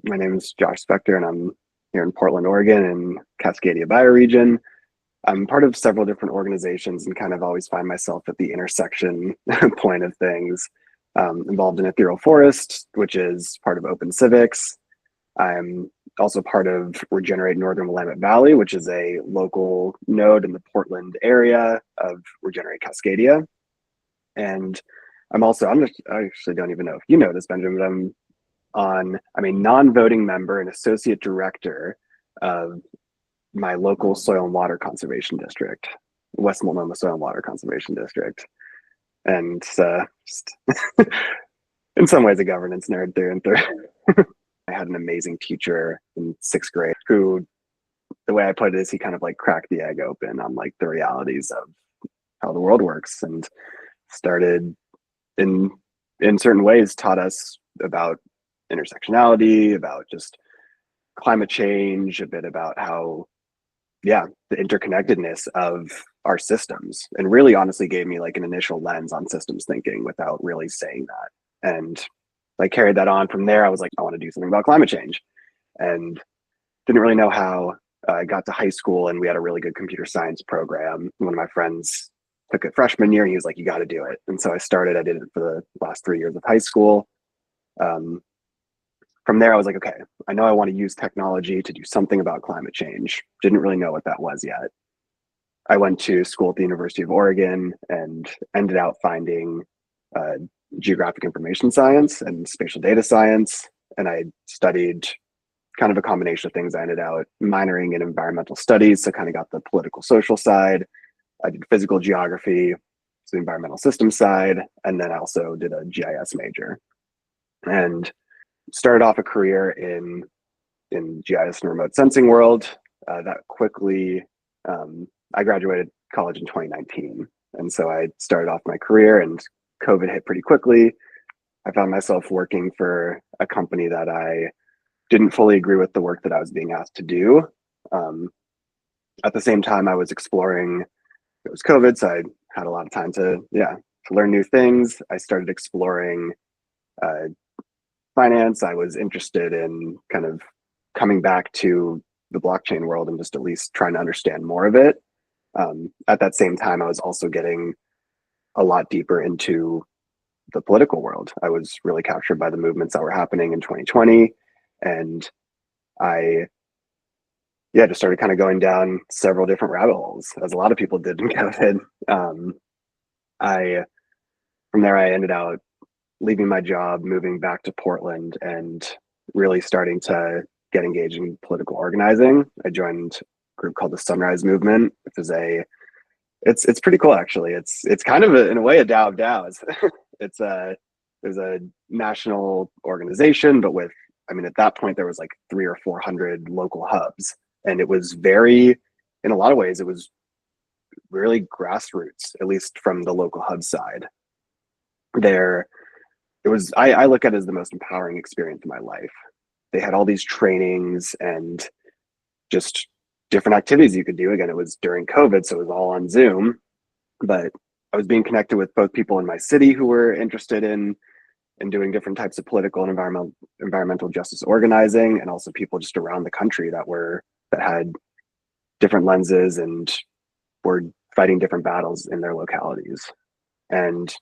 My name is Josh Spector, and I'm here in Portland, Oregon, in Cascadia bioregion. I'm part of several different organizations and kind of always find myself at the intersection point of things. Involved in Ethereal Forest, which is part of Open Civics. I'm also part of Regenerate Northern Willamette Valley, which is a local node in the Portland area of Regenerate Cascadia. And I actually don't even know if you know this, Benjamin, but I'm a non-voting member and associate director of my local soil and water conservation district, West Multnomah Soil and Water Conservation District. And just in some ways a governance nerd through and through. I had an amazing teacher in sixth grade who, the way I put it is, he kind of like cracked the egg open on like the realities of how the world works, and started in certain ways taught us about intersectionality, about just climate change, a bit about how, yeah, the interconnectedness of our systems, and really honestly gave me like an initial lens on systems thinking without really saying that. And I carried that on from there. I was like, I want to do something about climate change, and didn't really know how. I got to high school and we had a really good computer science program. One of my friends took it freshman year and he was like, you got to do it. And so I did it for the last 3 years of high school. From there, I was like, okay, I know I want to use technology to do something about climate change. Didn't really know what that was yet. I went to school at the University of Oregon and ended up finding geographic information science and spatial data science. And I studied kind of a combination of things. I ended out minoring in environmental studies, so kind of got the political social side. I did physical geography, so the environmental system side, and then I also did a GIS major. And started off a career in GIS and remote sensing world. That quickly, I graduated college in 2019, and so I started off my career, and COVID hit pretty quickly. I found myself working for a company that I didn't fully agree with the work that I was being asked to do. At the same time, I was exploring. It was COVID, so I had a lot of time to learn new things. I started exploring finance. I was interested in kind of coming back to the blockchain world and just at least trying to understand more of it. At that same time, I was also getting a lot deeper into the political world. I was really captured by the movements that were happening in 2020. And I just started kind of going down several different rabbit holes, as a lot of people did in COVID. From there, I ended out leaving my job, moving back to Portland, and really starting to get engaged in political organizing. I joined a group called the Sunrise Movement, which is it's pretty cool actually. It's kind of in a way a DAO of DAOs. There's a national organization, but at that point there was like 300 or 400 local hubs, and it was in a lot of ways, it was really grassroots, at least from the local hub side. I look at it as the most empowering experience of my life. They had all these trainings and just different activities you could do. Again, it was during COVID, so it was all on Zoom, but I was being connected with both people in my city who were interested in doing different types of political and environmental justice organizing, and also people just around the country that had different lenses and were fighting different battles in their localities. And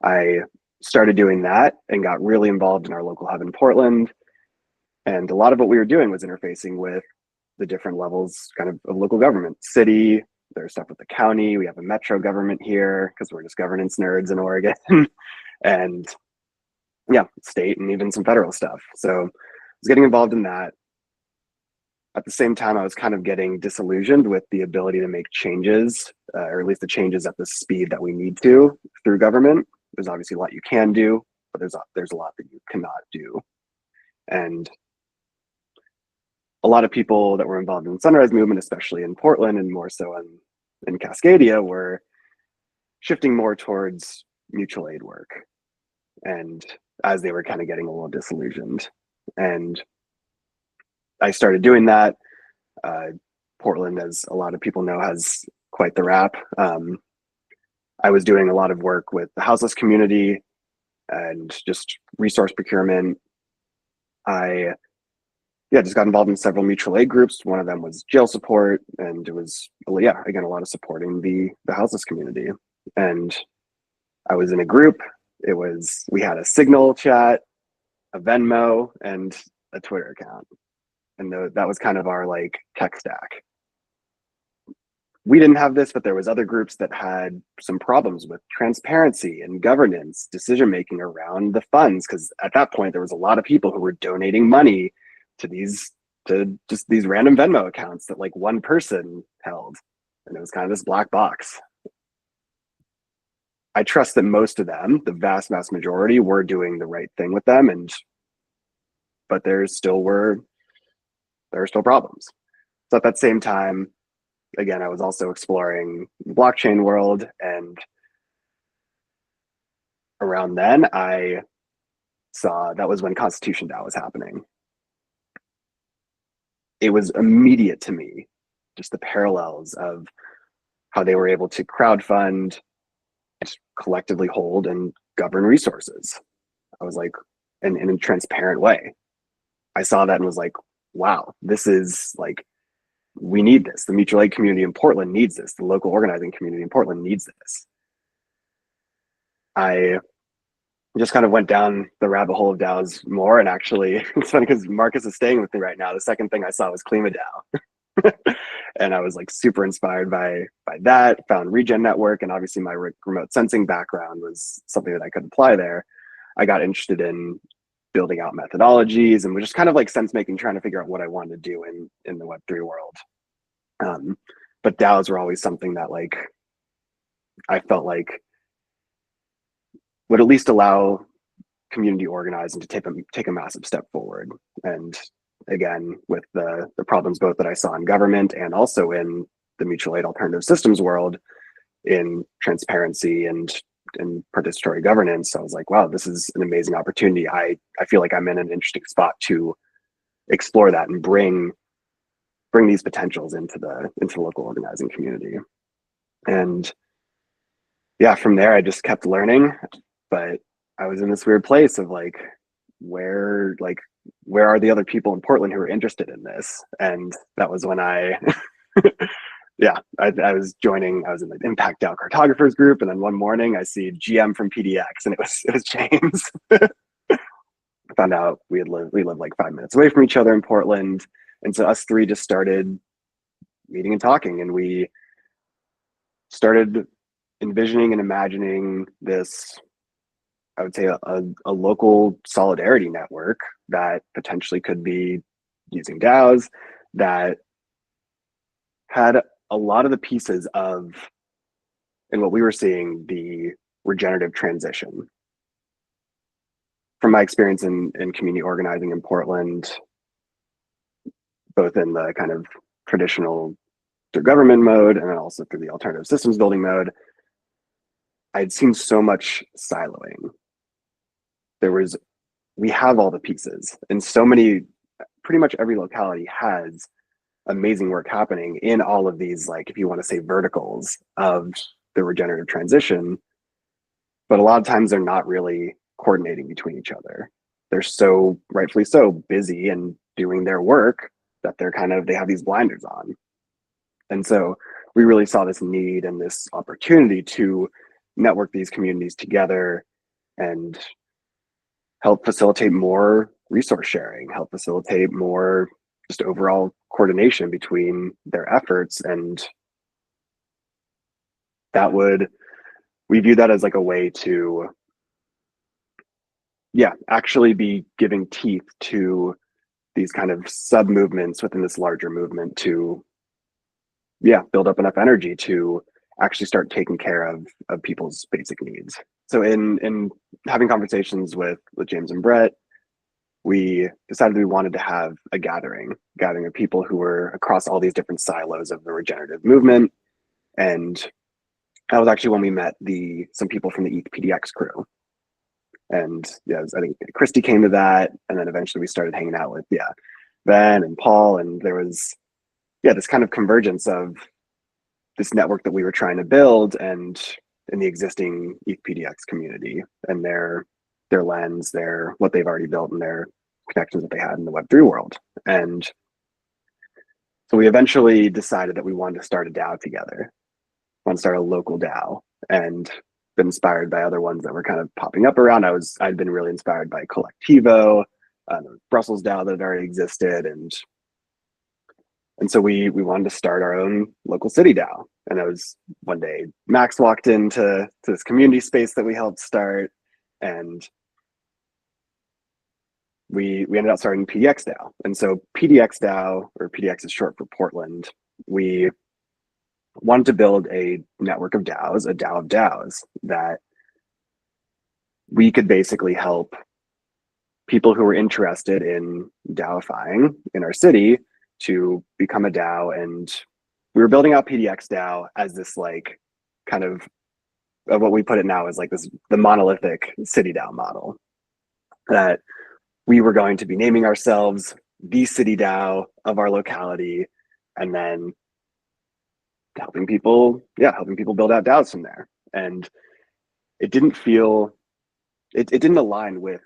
I started doing that and got really involved in our local hub in Portland. And a lot of what we were doing was interfacing with the different levels kind of local government, city. There's stuff with the county. We have a metro government here because we're just governance nerds in Oregon. And state and even some federal stuff. So I was getting involved in that. At the same time, I was kind of getting disillusioned with the ability to make changes, or at least the changes at the speed that we need to through government. There's obviously a lot you can do, but there's a lot that you cannot do. And a lot of people that were involved in the Sunrise Movement, especially in Portland and more so in Cascadia, were shifting more towards mutual aid work. And as they were kind of getting a little disillusioned. And I started doing that. Portland, as a lot of people know, has quite the rap. I was doing a lot of work with the houseless community and just resource procurement, I just got involved in several mutual aid groups. One of them was jail support, and it was again a lot of supporting the houseless community. And I was in a group. We had a Signal chat, a Venmo, and a Twitter account, and that was kind of our like tech stack. We didn't have this, but there was other groups that had some problems with transparency and governance, decision making around the funds, because at that point there was a lot of people who were donating money to just these random Venmo accounts that like one person held, and it was kind of this black box. I trust that most of them, the vast majority, were doing the right thing with them, but there are still problems. So at that same time, again, I was also exploring the blockchain world, and around then I saw that was when Constitution DAO was happening. It was immediate to me, just the parallels of how they were able to crowdfund, collectively hold and govern resources. I was like, in a transparent way. I saw that and was like, wow, this is like, we need this. The mutual aid community in Portland needs this. The local organizing community in Portland needs this. I just kind of went down the rabbit hole of DAOs more, and actually, it's funny because Marcus is staying with me right now. The second thing I saw was KlimaDAO. And I was like super inspired by that, found Regen Network, and obviously my remote sensing background was something that I could apply there. I got interested in building out methodologies and was just kind of like sense making, trying to figure out what I wanted to do in the Web3 world. But DAOs were always something that like I felt like would at least allow community organizing to take a massive step forward. And again, with the problems both that I saw in government and also in the mutual aid alternative systems world, in transparency and participatory governance, I was like, wow, this is an amazing opportunity. I feel like I'm in an interesting spot to explore that and bring these potentials into the local organizing community. And yeah, from there I just kept learning, but I was in this weird place of like, where are the other people in Portland who are interested in this? And that was when I I was in the Impact DAO cartographers group, and then one morning I see GM from PDX, and it was James. I found out we live like 5 minutes away from each other in Portland, and so us three just started meeting and talking, and we started envisioning and imagining this, I would say, a local solidarity network that potentially could be using DAOs that had a lot of the pieces of, in what we were seeing, the regenerative transition. From my experience in community organizing in Portland, both in the kind of traditional through government mode and then also through the alternative systems building mode, I'd seen so much siloing. We have all the pieces, and so many, pretty much every locality has amazing work happening in all of these, like, if you want to say, verticals of the regenerative transition, but a lot of times they're not really coordinating between each other. They're so, rightfully so, busy and doing their work that they have these blinders on. And so we really saw this need and this opportunity to network these communities together and help facilitate more resource sharing, help facilitate more just overall coordination between their efforts. And we view that as like a way to, actually be giving teeth to these kind of sub movements within this larger movement to, build up enough energy to actually start taking care of people's basic needs. So in having conversations with James and Brett, we decided we wanted to have a gathering of people who were across all these different silos of the regenerative movement. And that was actually when we met some people from the ETH-PDX crew. And I think Christy came to that, and then eventually we started hanging out with Ben and Paul, and there was this kind of convergence of this network that we were trying to build and in the existing ETH-PDX community and their lens, what they've already built, and their connections that they had in the Web3 world. And so we eventually decided that we wanted to start a DAO together, want to start a local DAO, and been inspired by other ones that were kind of popping up around. I'd been really inspired by Collectivo, Brussels DAO that already existed, and so we wanted to start our own local city DAO. And it was one day Max walked into this community space that we helped start, and we ended up starting PDX DAO. And so PDX DAO, or PDX is short for Portland, we wanted to build a network of DAOs, a DAO of DAOs, that we could basically help people who were interested in DAOifying in our city to become a DAO. And we were building out PDX DAO as this like kind of what we put it now as like the monolithic city DAO model, that we were going to be naming ourselves the city DAO of our locality, and then helping people build out DAOs from there. And it didn't align with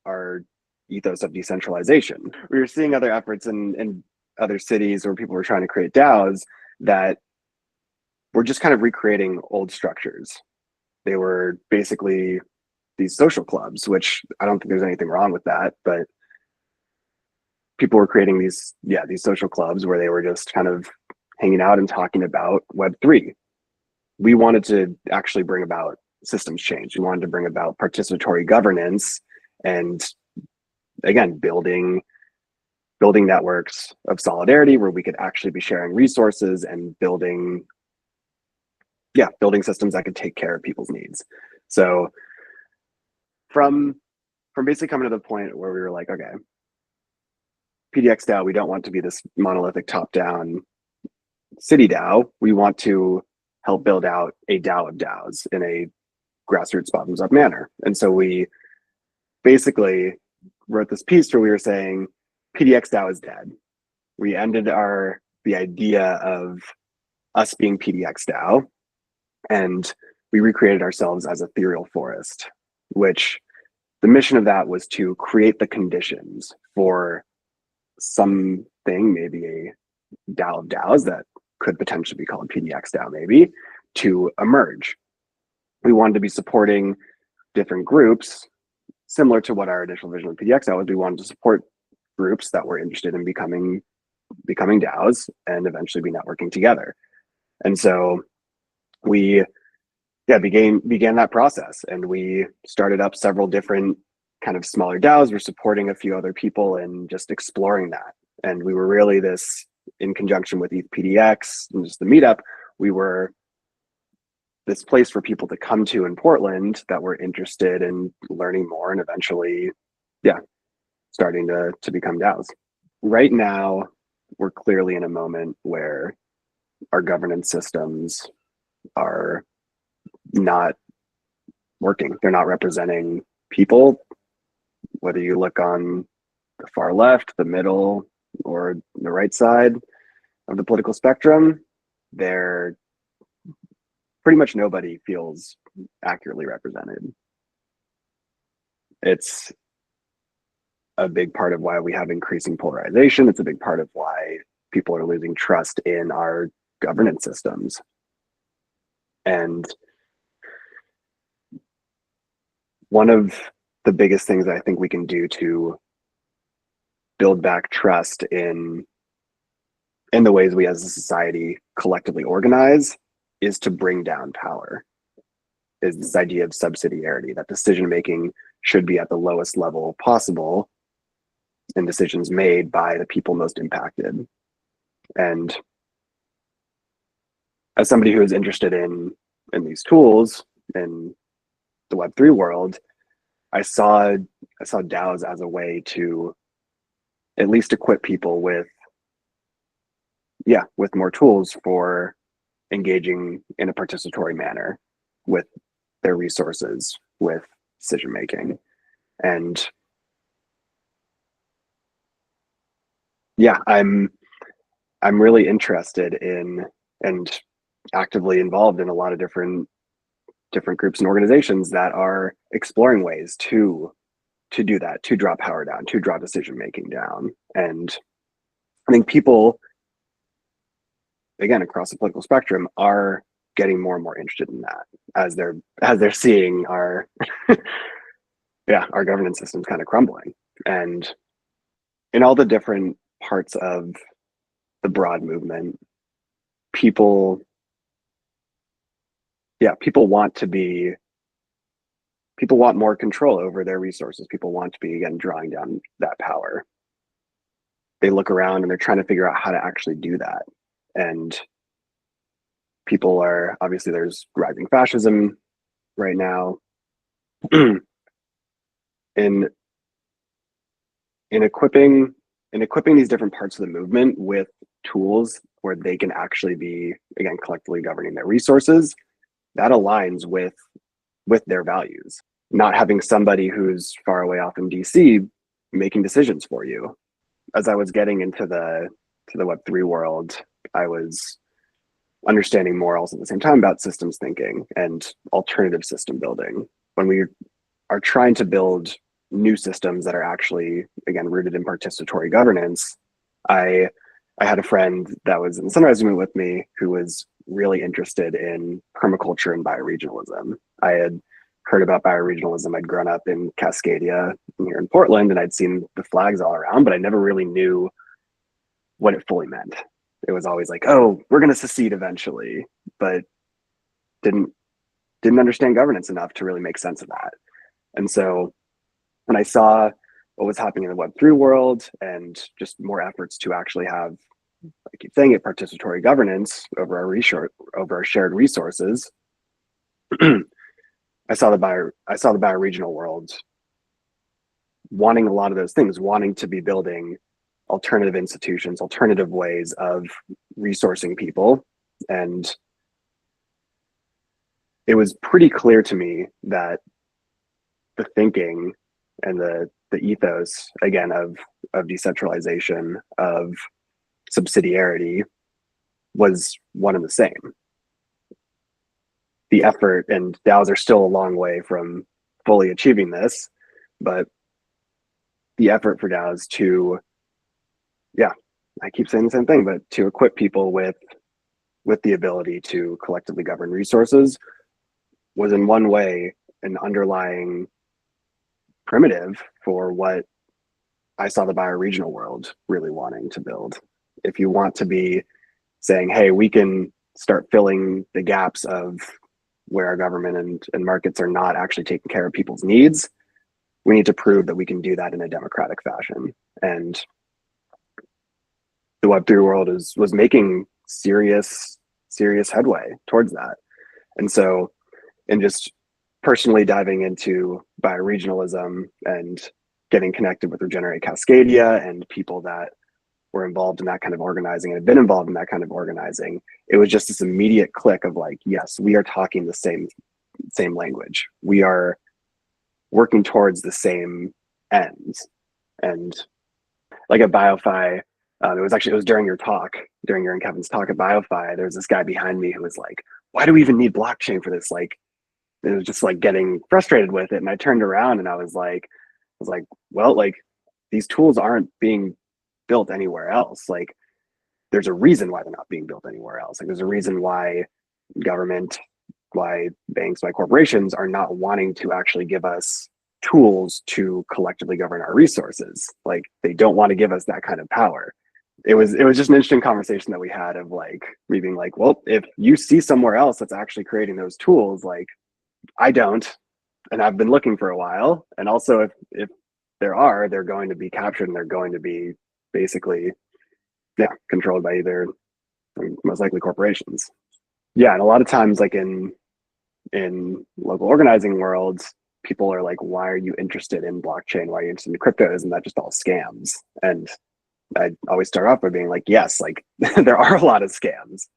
our ethos of decentralization. We were seeing other efforts in other cities where people were trying to create DAOs that were just kind of recreating old structures. They were basically these social clubs, which I don't think there's anything wrong with that, but people were creating these social clubs where they were just kind of hanging out and talking about Web3. We wanted to actually bring about systems change. We wanted to bring about participatory governance, and again, building networks of solidarity where we could actually be sharing resources and building systems that could take care of people's needs. So from basically coming to the point where we were like, okay, PDX DAO, we don't want to be this monolithic top-down city DAO. We want to help build out a DAO of DAOs in a grassroots bottoms-up manner. And so we basically wrote this piece where we were saying PDX DAO is dead. We ended the idea of us being PDX DAO, and we recreated ourselves as Ethereal Forest, which the mission of that was to create the conditions for something, maybe a DAO of DAOs that could potentially be called PDX DAO maybe, to emerge. We wanted to be supporting different groups, similar to what our initial vision of PDX DAO was. We wanted to support groups that were interested in becoming DAOs and eventually be networking together. And so we began that process, and we started up several different kind of smaller DAOs. We're supporting a few other people and just exploring that. And we were really this, in conjunction with ETHPDX and just the meetup, we were this place for people to come to in Portland that were interested in learning more and eventually, starting to become DAOs. Right now, we're clearly in a moment where our governance systems are not working. They're not representing people, whether you look on the far left, the middle, or the right side of the political spectrum. They're pretty much nobody feels accurately represented. It's a big part of why we have increasing polarization. It's a big part of why people are losing trust in our governance systems. And one of the biggest things I think we can do to build back trust in the ways we as a society collectively organize is to bring down power, is this idea of subsidiarity, that decision-making should be at the lowest level possible and decisions made by the people most impacted. And as somebody who is interested in these tools in the Web3 world, I saw DAOs as a way to at least equip people with more tools for engaging in a participatory manner with their resources, with decision making. And I'm really interested in and actively involved in a lot of different groups and organizations that are exploring ways to do that, to draw power down, to draw decision making down. And I think people, again, across the political spectrum, are getting more and more interested in that as they're seeing our our governance systems kind of crumbling. And in all the different parts of the broad movement, people people want more control over their resources. People want to be, again, drawing down that power. They look around and they're trying to figure out how to actually do that. And people are, obviously, there's rising fascism right now. in equipping these different parts of the movement with tools where they can actually be, again, collectively governing their resources, that aligns with their values. Not having somebody who's far away off in DC making decisions for you. As I was getting into the Web3 world, I was understanding more also at the same time about systems thinking and alternative system building. When we are trying to build new systems that are actually, again, rooted in participatory governance, I had a friend that was in the Sunrise Movement with me who was really interested in permaculture and bioregionalism. I had heard about bioregionalism. I'd grown up in Cascadia here in Portland, and I'd seen the flags all around, but I never really knew what it fully meant. It was always like, oh, we're going to secede eventually, but didn't understand governance enough to really make sense of that. And so when I saw what was happening in the Web3 world and just more efforts to actually have, I keep saying it, participatory governance over our shared resources, I saw the bioregional world wanting a lot of those things, wanting to be building alternative institutions, alternative ways of resourcing people. And it was pretty clear to me that the thinking and the ethos, again, of decentralization, of subsidiarity, was one and the same. The effort, and DAOs are still a long way from fully achieving this, but the effort for DAOs to, I keep saying the same thing, but to equip people with the ability to collectively govern resources was in one way an underlying primitive for what I saw the bioregional world really wanting to build. If you want to be saying, hey, we can start filling the gaps of where our government and markets are not actually taking care of people's needs, we need to prove that we can do that in a democratic fashion. And the Web3 world was making serious headway towards that. And so, in just personally diving into bioregionalism and getting connected with Regenerate Cascadia and people that were involved in that kind of organizing and had been involved in that kind of organizing, it was just this immediate click of like, yes, we are talking the same language. We are working towards the same ends. And like at BioFi, it was during your and Kevin's talk at BioFi, there was this guy behind me who was like, why do we even need blockchain for this? Like, it was just like getting frustrated with it. And I turned around and I was like, well, like, these tools aren't being built anywhere else. Like, there's a reason why they're not being built anywhere else. Like, there's a reason why government, why banks, why corporations are not wanting to actually give us tools to collectively govern our resources. Like, they don't want to give us that kind of power. It was just an interesting conversation that we had of like, me being like, well, if you see somewhere else that's actually creating those tools, like, I don't, and I've been looking for a while. And also if they're going to be captured and they're going to be basically, controlled by either, most likely, corporations. Yeah, and a lot of times, like in local organizing worlds, people are like, why are you interested in blockchain? Why are you interested in crypto? Isn't that just all scams? And I always start off by being like, yes, like there are a lot of scams,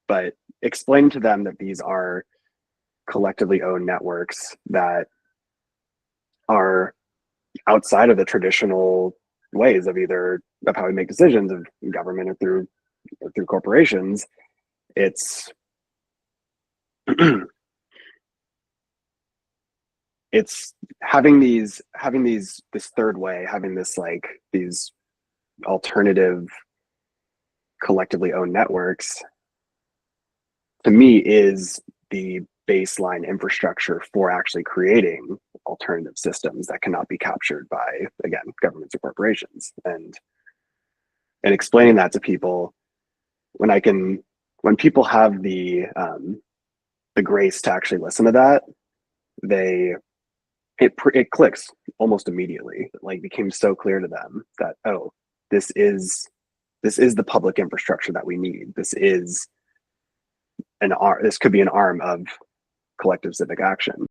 but explain to them that these are collectively owned networks that are outside of the traditional ways of how we make decisions of government or through corporations. It's it's having this third way, having this like these alternative collectively owned networks, to me, is the baseline infrastructure for actually creating alternative systems that cannot be captured by, again, governments or corporations. And explaining that to people, when I can, when people have the grace to actually listen to that, they it clicks almost immediately. It like became so clear to them that, oh, this is the public infrastructure that we need. This is this could be an arm of collective civic action.